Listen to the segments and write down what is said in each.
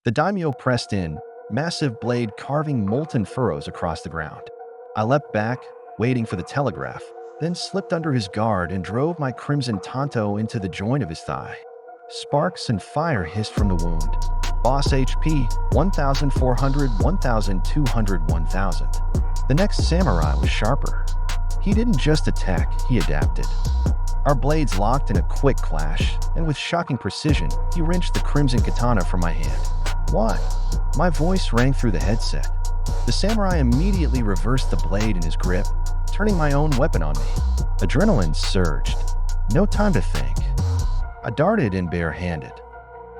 The daimyo pressed in, massive blade carving molten furrows across the ground. I leapt back, waiting for the telegraph, then slipped under his guard and drove my crimson tanto into the joint of his thigh. Sparks and fire hissed from the wound. Boss HP, 1,400, 1,200, 1,000. The next samurai was sharper. He didn't just attack, he adapted. Our blades locked in a quick clash, and with shocking precision, he wrenched the crimson katana from my hand. Why? My voice rang through the headset. The samurai immediately reversed the blade in his grip, turning my own weapon on me. Adrenaline surged. No time to think. I darted in bare-handed.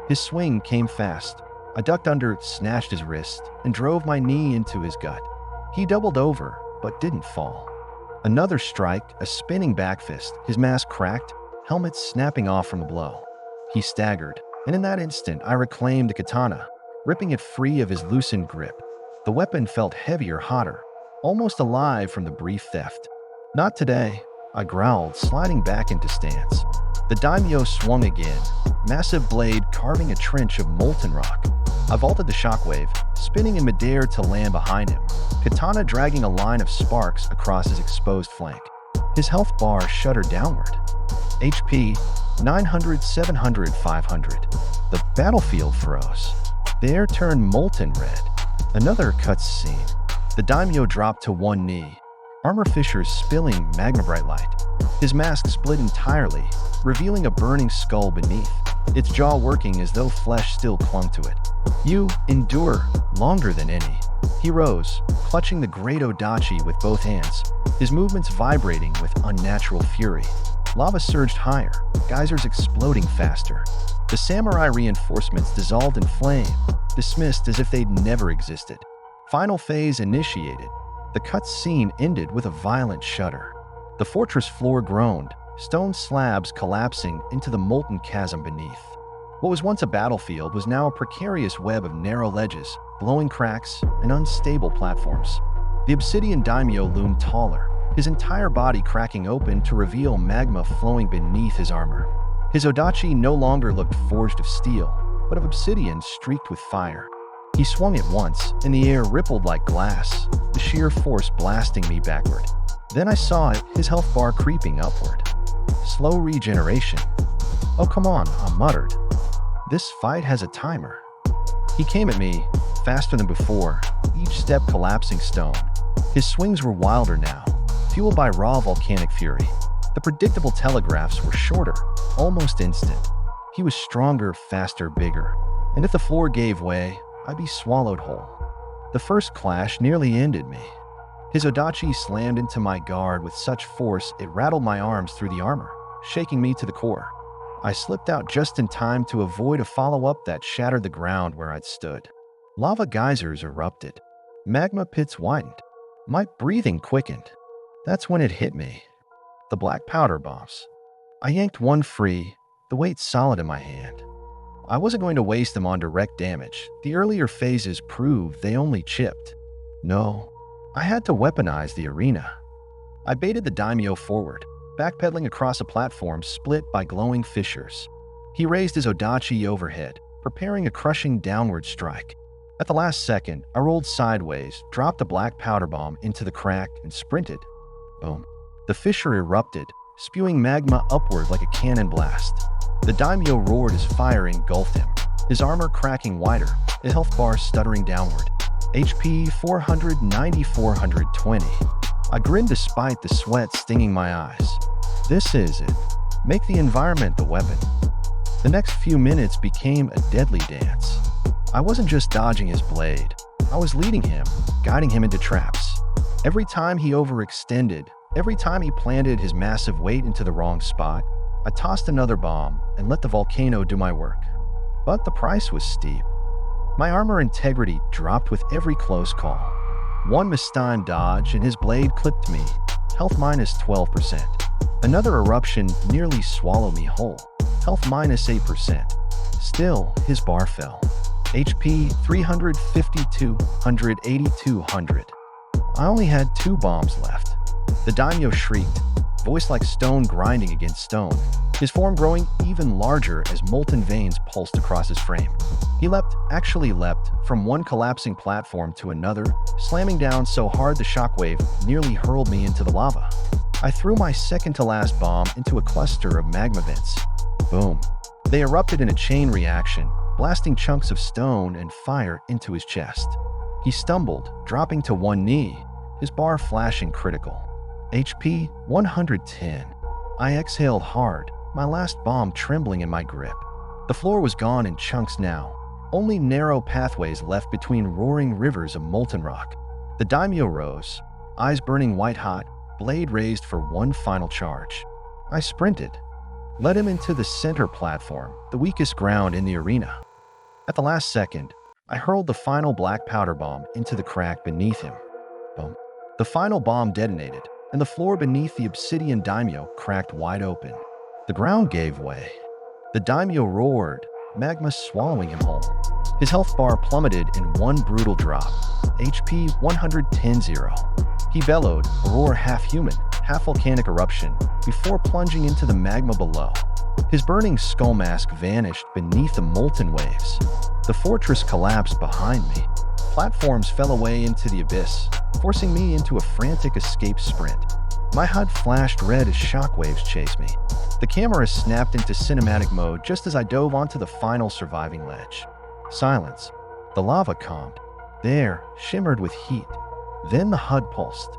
His swing came fast. I ducked under, snatched his wrist, and drove my knee into his gut. He doubled over, but didn't fall. Another strike, a spinning back fist, his mask cracked, helmet snapping off from the blow. He staggered, and in that instant I reclaimed the katana, ripping it free of his loosened grip. The weapon felt heavier, hotter, almost alive from the brief theft. Not today, I growled, sliding back into stance. The daimyo swung again, massive blade carving a trench of molten rock. I vaulted the shockwave, spinning in midair to land behind him, katana dragging a line of sparks across his exposed flank. His health bar shuddered downward. HP, 900, 700, 500. The battlefield froze. The air turned molten red. Another cutscene. The daimyo dropped to one knee, armor fissures spilling magma bright light. His mask split entirely, revealing a burning skull beneath, its jaw working as though flesh still clung to it. You endure longer than any. He rose, clutching the great odachi with both hands, his movements vibrating with unnatural fury. Lava surged higher, geysers exploding faster. The samurai reinforcements dissolved in flame, dismissed as if they'd never existed. Final phase initiated. The cutscene ended with a violent shudder. The fortress floor groaned, stone slabs collapsing into the molten chasm beneath. What was once a battlefield was now a precarious web of narrow ledges, glowing cracks, and unstable platforms. The obsidian daimyo loomed taller, his entire body cracking open to reveal magma flowing beneath his armor. His odachi no longer looked forged of steel, but of obsidian streaked with fire. He swung it once, and the air rippled like glass, the sheer force blasting me backward. Then I saw it, his health bar creeping upward. Slow regeneration. Oh, come on, I muttered. This fight has a timer. He came at me, faster than before, each step collapsing stone. His swings were wilder now, fueled by raw volcanic fury. The predictable telegraphs were shorter, almost instant. He was stronger, faster, bigger. And if the floor gave way, I'd be swallowed whole. The first clash nearly ended me. His odachi slammed into my guard with such force it rattled my arms through the armor, shaking me to the core. I slipped out just in time to avoid a follow-up that shattered the ground where I'd stood. Lava geysers erupted. Magma pits widened. My breathing quickened. That's when it hit me. The black powder bombs. I yanked one free, the weight solid in my hand. I wasn't going to waste them on direct damage. The earlier phases proved they only chipped. No, I had to weaponize the arena. I baited the daimyo forward, backpedaling across a platform split by glowing fissures. He raised his odachi overhead, preparing a crushing downward strike. At the last second, I rolled sideways, dropped a black powder bomb into the crack, and sprinted. Boom. The fissure erupted, spewing magma upward like a cannon blast. The daimyo roared as fire engulfed him, his armor cracking wider, his health bar stuttering downward. HP 490, 420. I grinned despite the sweat stinging my eyes. This is it. Make the environment the weapon. The next few minutes became a deadly dance. I wasn't just dodging his blade. I was leading him, guiding him into traps. Every time he overextended, every time he planted his massive weight into the wrong spot, I tossed another bomb and let the volcano do my work. But the price was steep. My armor integrity dropped with every close call. One mistimed dodge and his blade clipped me, health minus 12%. Another eruption nearly swallowed me whole, health minus 8%. Still, his bar fell. HP 352, 180, 200. I only had 2 bombs left. The daimyo shrieked, voice like stone grinding against stone. his form growing even larger as molten veins pulsed across his frame. He actually leapt, from one collapsing platform to another, slamming down so hard the shockwave nearly hurled me into the lava. I threw my second-to-last bomb into a cluster of magma vents. Boom. They erupted in a chain reaction, blasting chunks of stone and fire into his chest. He stumbled, dropping to one knee, his bar flashing critical. HP 110. I exhaled hard, my last bomb trembling in my grip. The floor was gone in chunks now, only narrow pathways left between roaring rivers of molten rock. The daimyo rose, eyes burning white-hot, blade raised for one final charge. I sprinted, led him into the center platform, the weakest ground in the arena. At the last second, I hurled the final black powder bomb into the crack beneath him. Boom. The final bomb detonated, and the floor beneath the obsidian daimyo cracked wide open. The ground gave way. The daimyo roared, magma swallowing him whole. His health bar plummeted in one brutal drop, HP 110-0. He bellowed, a roar half-human, half-volcanic eruption, before plunging into the magma below. His burning skull mask vanished beneath the molten waves. The fortress collapsed behind me. Platforms fell away into the abyss, forcing me into a frantic escape sprint. My HUD flashed red as shockwaves chased me. The camera snapped into cinematic mode just as I dove onto the final surviving ledge. Silence. The lava calmed. The air shimmered with heat. Then the HUD pulsed.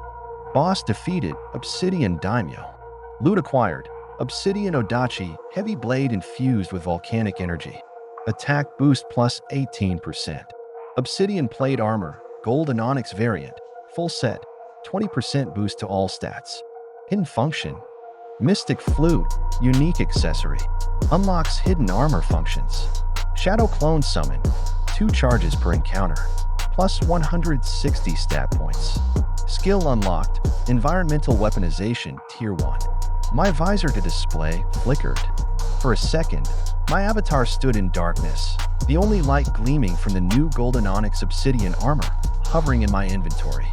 Boss defeated, Obsidian Daimyo. Loot acquired, Obsidian Odachi, heavy blade infused with volcanic energy. Attack boost plus 18%. Obsidian plate armor, gold and onyx variant, full set, 20% boost to all stats. Hidden function. Mystic flute, unique accessory. Unlocks hidden armor functions. Shadow clone summon, 2 charges per encounter, plus 160 stat points. Skill unlocked, environmental weaponization tier 1. My visor to display flickered. For a second, my avatar stood in darkness, the only light gleaming from the new golden onyx obsidian armor hovering in my inventory.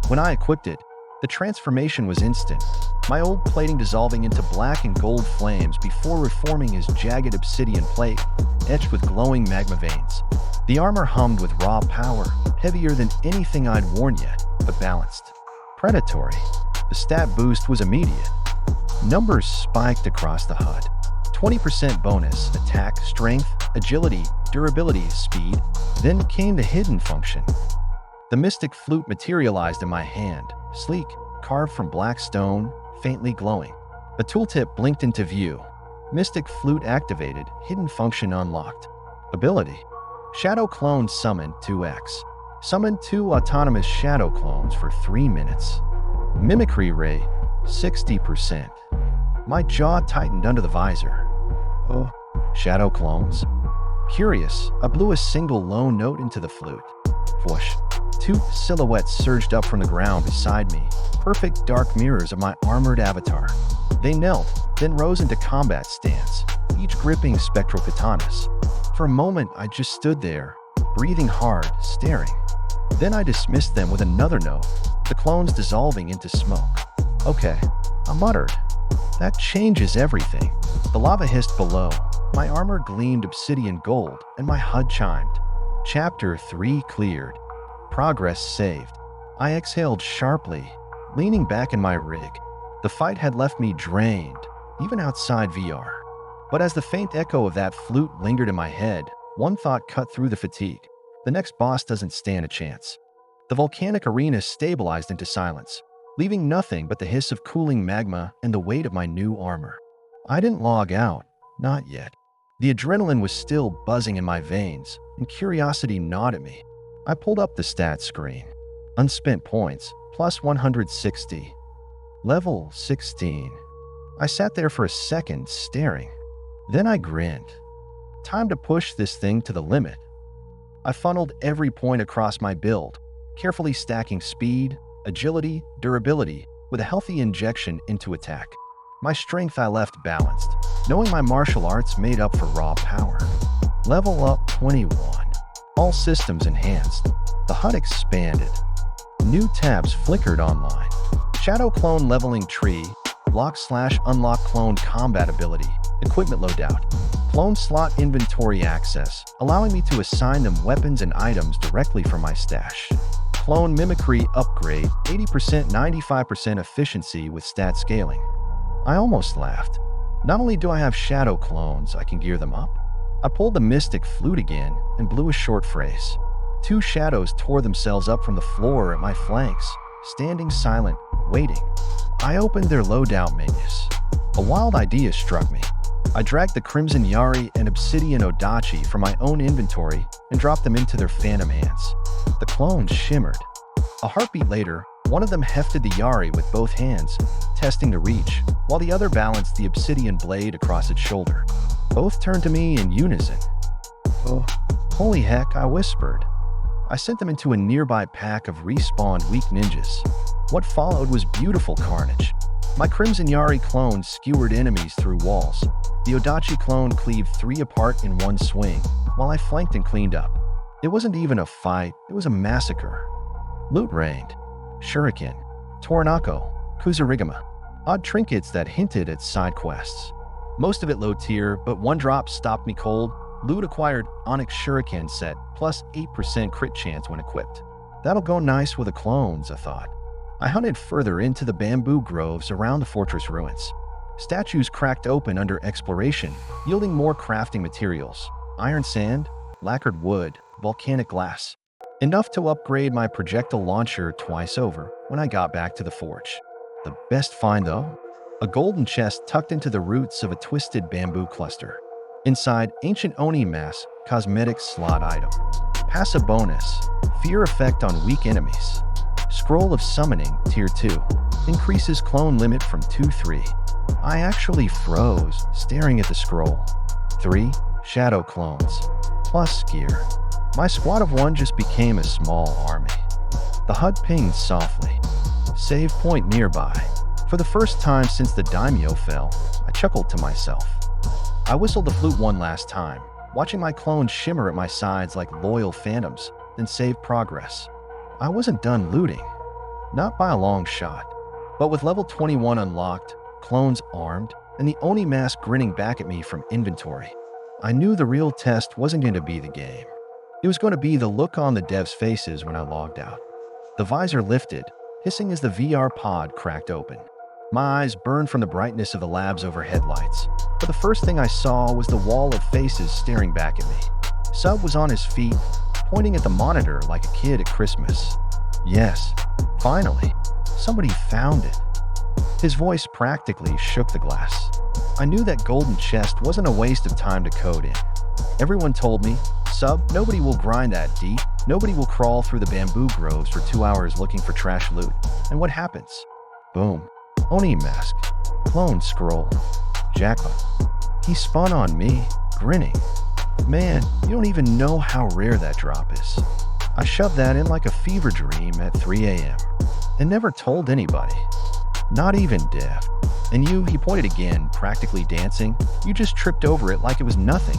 When I equipped it, the transformation was instant, my old plating dissolving into black and gold flames before reforming as jagged obsidian plate, etched with glowing magma veins. The armor hummed with raw power, heavier than anything I'd worn yet, but balanced. Predatory. The stat boost was immediate. Numbers spiked across the HUD. 20% bonus, attack, strength, agility, durability, speed. Then came the hidden function. The mystic flute materialized in my hand, sleek, carved from black stone, faintly glowing. A tooltip blinked into view. Mystic flute activated, hidden function unlocked. Ability. Shadow clone summoned 2x. Summon 2 autonomous shadow clones for 3 minutes. Mimicry rate, 60%. My jaw tightened under the visor. Oh, shadow clones? Curious, I blew a single low note into the flute. Whoosh. 2 silhouettes surged up from the ground beside me, perfect dark mirrors of my armored avatar. They knelt, then rose into combat stance, each gripping spectral katanas. For a moment, I just stood there, breathing hard, staring. Then I dismissed them with another note, the clones dissolving into smoke. Okay, I muttered. That changes everything. The lava hissed below. My armor gleamed obsidian gold, and my HUD chimed. Chapter 3 cleared. Progress saved. I exhaled sharply, leaning back in my rig. The fight had left me drained, even outside VR. But as the faint echo of that flute lingered in my head, one thought cut through the fatigue. The next boss doesn't stand a chance. The volcanic arena stabilized into silence, leaving nothing but the hiss of cooling magma and the weight of my new armor. I didn't log out, not yet. The adrenaline was still buzzing in my veins, and curiosity gnawed at me. I pulled up the stats screen. Unspent points, plus 160. Level 16. I sat there for a second, staring. Then I grinned. Time to push this thing to the limit. I funneled every point across my build, carefully stacking speed, agility, durability, with a healthy injection into attack. My strength I left balanced, knowing my martial arts made up for raw power. Level up 21. All systems enhanced. The HUD expanded. New tabs flickered online. Shadow clone leveling tree, block/unlock clone combat ability, Equipment loadout. Clone slot inventory access, allowing me to assign them weapons and items directly from my stash. Clone mimicry upgrade, 80% 95% efficiency with stat scaling. I almost laughed. Not only do I have shadow clones, I can gear them up. I pulled the mystic flute again and blew a short phrase. Two shadows tore themselves up from the floor at my flanks, standing silent, waiting. I opened their loadout menus. A wild idea struck me. I dragged the Crimson Yari and Obsidian Odachi from my own inventory and dropped them into their phantom hands. The clones shimmered. A heartbeat later, one of them hefted the Yari with both hands, testing the reach, while the other balanced the obsidian blade across its shoulder. Both turned to me in unison. "Oh, holy heck," I whispered. I sent them into a nearby pack of respawned weak ninjas. What followed was beautiful carnage. My Crimson Yari clone skewered enemies through walls. The Odachi clone cleaved 3 apart in one swing, while I flanked and cleaned up. It wasn't even a fight, it was a massacre. Loot reigned. Shuriken, Toranako, Kuzurigama. Odd trinkets that hinted at side quests. Most of it low tier, but one drop stopped me cold. Loot acquired Onyx Shuriken set, plus 8% crit chance when equipped. That'll go nice with the clones, I thought. I hunted further into the bamboo groves around the fortress ruins. Statues cracked open under exploration, yielding more crafting materials. Iron sand, lacquered wood, volcanic glass. Enough to upgrade my projectile launcher twice over when I got back to the forge. The best find though? A golden chest tucked into the roots of a twisted bamboo cluster. Inside, ancient Oni mask, cosmetic slot item. Passive bonus, fear effect on weak enemies. Scroll of Summoning, Tier 2. Increases clone limit from 2-3. I actually froze, staring at the scroll. 3 shadow clones. Plus gear. My squad of 1 just became a small army. The HUD pinged softly. Save point nearby. For the first time since the daimyo fell, I chuckled to myself. I whistled the flute one last time, watching my clones shimmer at my sides like loyal phantoms, then save progress. I wasn't done looting. Not by a long shot. But with level 21 unlocked, clones armed, and the Oni mask grinning back at me from inventory, I knew the real test wasn't going to be the game. It was going to be the look on the devs' faces when I logged out. The visor lifted, hissing as the VR pod cracked open. My eyes burned from the brightness of the lab's overhead lights, but the first thing I saw was the wall of faces staring back at me. Sub was on his feet, pointing at the monitor like a kid at Christmas. Yes, finally, somebody found it. His voice practically shook the glass. I knew that golden chest wasn't a waste of time to code in. Everyone told me, "Sub, nobody will grind that deep. Nobody will crawl through the bamboo groves for 2 hours looking for trash loot." And what happens? Boom. Oni mask. Clone scroll. Jackpot. He spun on me, grinning. Man, you don't even know how rare that drop is. I shoved that in like a fever dream at 3 a.m. and never told anybody. Not even Dev. And you, he pointed again, practically dancing, you just tripped over it like it was nothing.